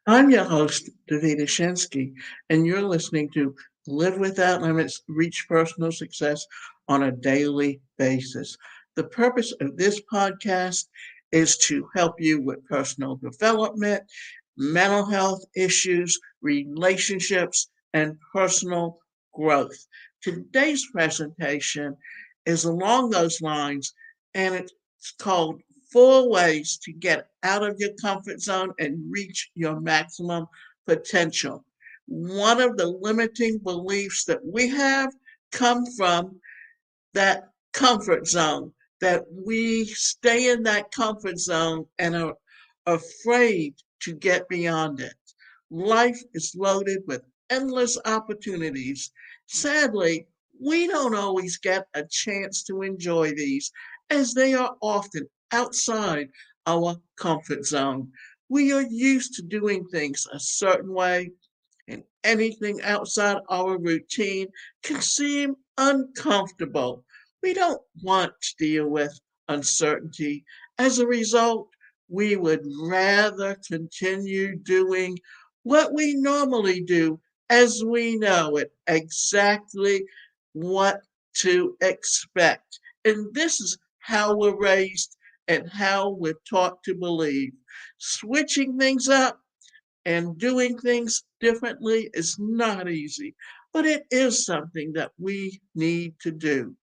I'm your host, Davida Shinsky, and you're listening to Live Without Limits, Reach Personal Success on a Daily Basis. The purpose of this podcast is to help you with personal development, mental health issues, relationships, and personal growth. Today's presentation is along those lines, and it's called 4 ways to get out of your comfort zone and reach your maximum potential. One of the limiting beliefs that we have come from that comfort zone, that we stay in that comfort zone and are afraid to get beyond it. Life is loaded with endless opportunities. Sadly, we don't always get a chance to enjoy these, as they are often outside our comfort zone. We are used to doing things a certain way, and anything outside our routine can seem uncomfortable. We don't want to deal with uncertainty. As a result, we would rather continue doing what we normally do, as we know it exactly what to expect. And this is how we're raised and how we're taught to believe. Switching things up and doing things differently is not easy, but it is something that we need to do.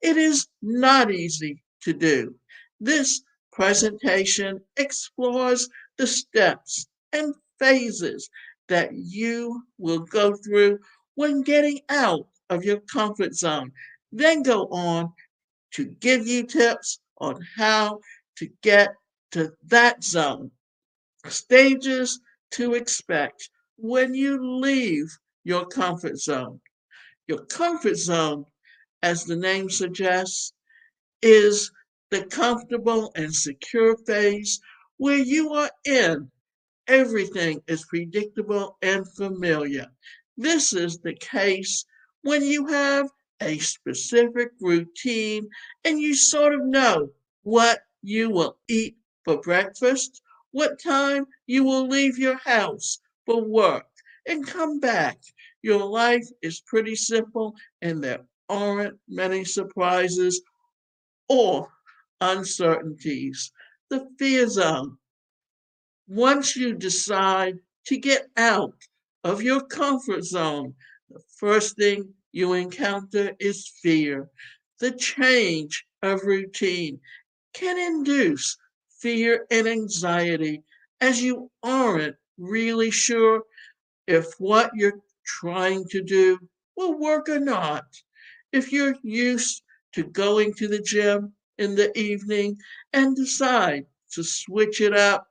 It is not easy to do. This presentation explores the steps and phases that you will go through when getting out of your comfort zone, then go on to give you tips on how to get to that zone, stages to expect when you leave your comfort zone. Your comfort zone, as the name suggests, is the comfortable and secure phase where you are in. Everything is predictable and familiar. This is the case when you have a specific routine and you sort of know what you will eat for breakfast, what time you will leave your house for work, and come back. Your life is pretty simple and there aren't many surprises or uncertainties. The fear zone. Once you decide to get out of your comfort zone, the first thing you encounter is fear. The change of routine can induce fear and anxiety, as you aren't really sure if what you're trying to do will work or not. If you're used to going to the gym in the evening and decide to switch it up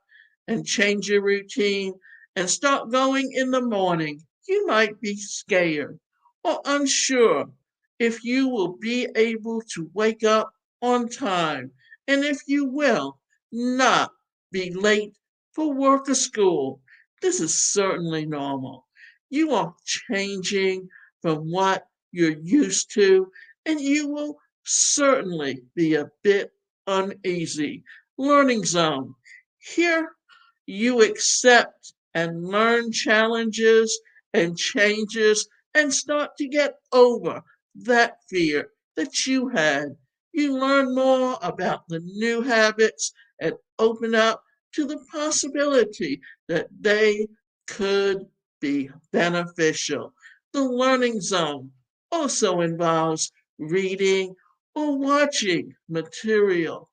and change your routine and start going in the morning, you might be scared or unsure if you will be able to wake up on time and if you will not be late for work or school. This is certainly normal. You are changing from what you're used to, and you will certainly be a bit uneasy. Learning zone. Here you accept and learn challenges and changes and start to get over that fear that you had. You learn more about the new habits and open up to the possibility that they could be beneficial. The learning zone also involves reading or watching material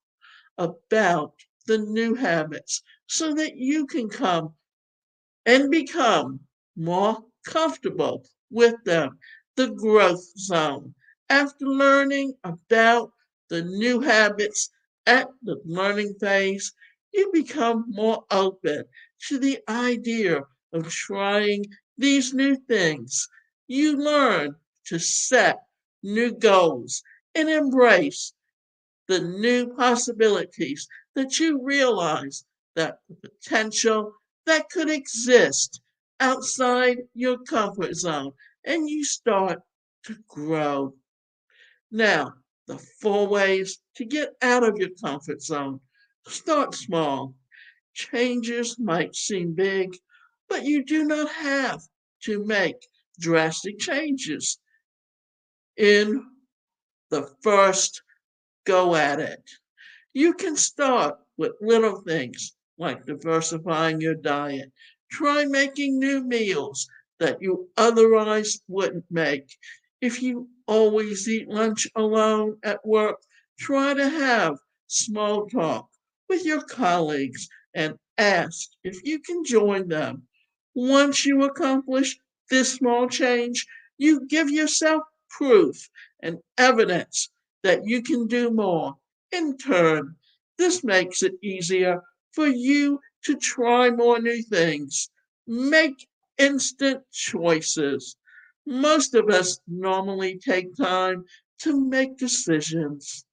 about the new habits so that you can come and become more comfortable with them. The growth zone. After learning about the new habits at the learning phase, you become more open to the idea of trying these new things. You learn to set new goals and embrace the new possibilities that you realize that the potential that could exist outside your comfort zone, and you start to grow. Now, the 4 ways to get out of your comfort zone. Start small. Changes might seem big, but you do not have to make drastic changes in the first go at it. You can start with little things like diversifying your diet. Try making new meals that you otherwise wouldn't make. If you always eat lunch alone at work, try to have small talk with your colleagues and ask if you can join them. Once you accomplish this small change, you give yourself proof and evidence that you can do more. In turn, this makes it easier for you to try more new things. Make instant choices. Most of us normally take time to make decisions.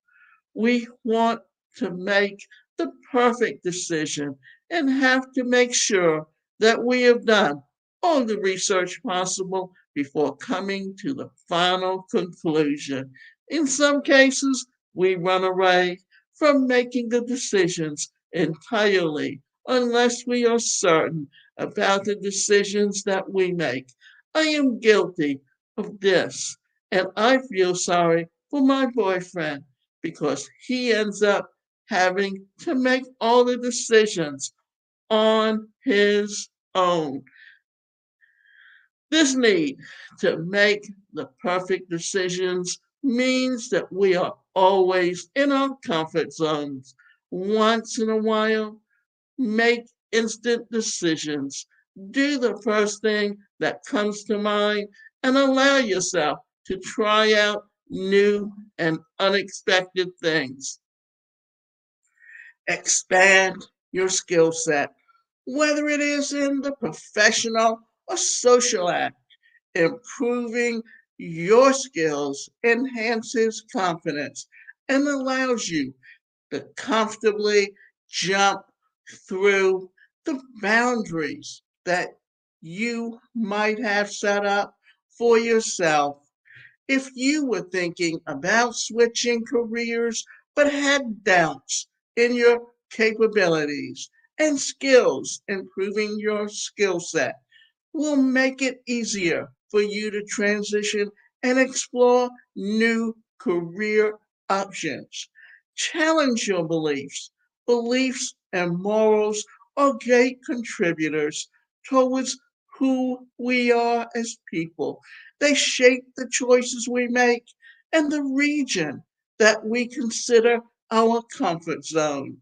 We want to make the perfect decision and have to make sure that we have done all the research possible before coming to the final conclusion. In some cases, we run away from making the decisions entirely unless we are certain about the decisions that we make. I am guilty of this, and I feel sorry for my boyfriend because he ends up having to make all the decisions on his own. This need to make the perfect decisions means that we are always in our comfort zones. Once in a while, make instant decisions. Do the first thing that comes to mind and allow yourself to try out new and unexpected things. Expand your skill set, whether it is in the professional or social act. Improving your skills enhances confidence and allows you to comfortably jump through the boundaries that you might have set up for yourself. If you were thinking about switching careers but had doubts in your capabilities and skills, improving your skill set will make it easier for you to transition and explore new career options. Challenge your beliefs. Beliefs and morals are great contributors towards who we are as people. They shape the choices we make and the region that we consider our comfort zone.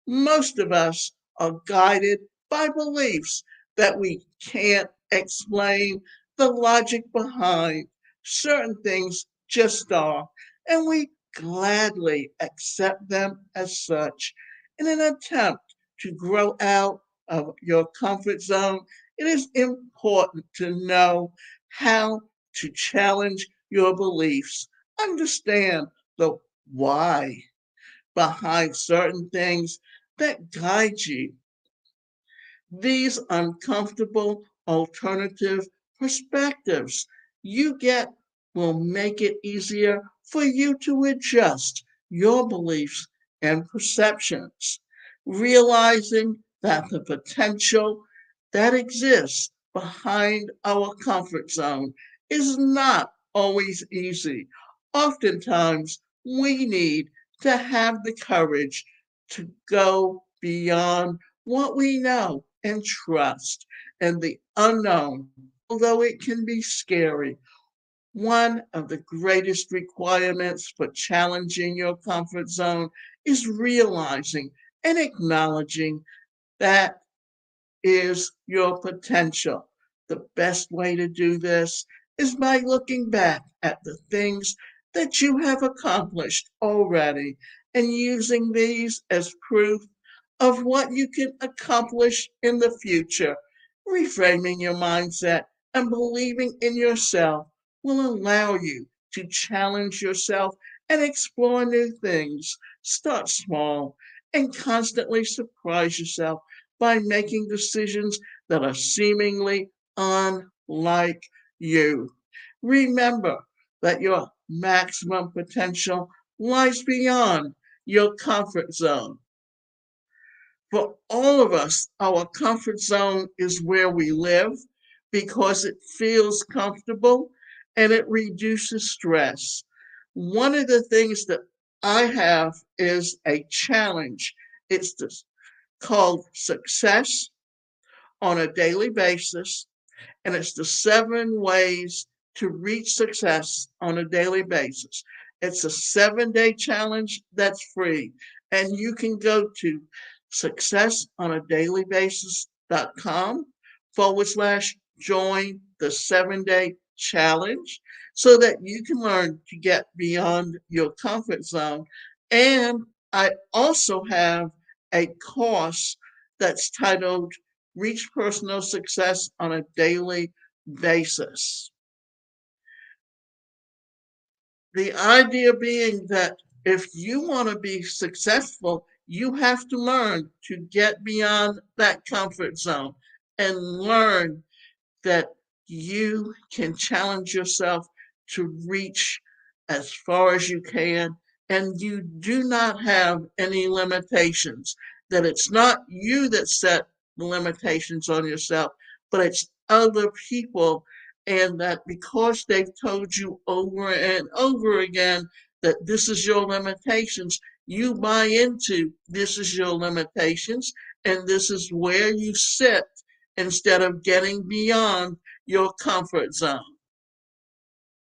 Most of us are guided by beliefs that we can't explain the logic behind. Certain things just are, and we gladly accept them as such. In an attempt to grow out of your comfort zone, it is important to know how to challenge your beliefs. Understand the why behind certain things that guide you. These uncomfortable alternative perspectives you get will make it easier for you to adjust your beliefs and perceptions, realizing that the potential that exists behind our comfort zone is not always easy. Oftentimes, we need to have the courage to go beyond what we know and trust and the unknown, although it can be scary. One of the greatest requirements for challenging your comfort zone is realizing and acknowledging that is your potential. The best way to do this is by looking back at the things that you have accomplished already and using these as proof of what you can accomplish in the future. Reframing your mindset and believing in yourself will allow you to challenge yourself and explore new things. Start small and constantly surprise yourself by making decisions that are seemingly unlike you. Remember that your maximum potential lies beyond your comfort zone. For all of us, our comfort zone is where we live because it feels comfortable and it reduces stress. One of the things that I have is a challenge. It's called Success on a Daily Basis, and it's the 7 ways to reach success on a daily basis. It's a 7 day challenge that's free, and you can go to successonaDailyBasis.com/join the 7 day challenge so that you can learn to get beyond your comfort zone. And I also have a course that's titled Reach Personal Success on a Daily Basis. The idea being that if you want to be successful, you have to learn to get beyond that comfort zone and learn that you can challenge yourself to reach as far as you can, and you do not have any limitations. That it's not you that set the limitations on yourself, but it's other people, and that because they've told you over and over again that this is your limitations, you buy into this is your limitations, and this is where you sit instead of getting beyond your comfort zone.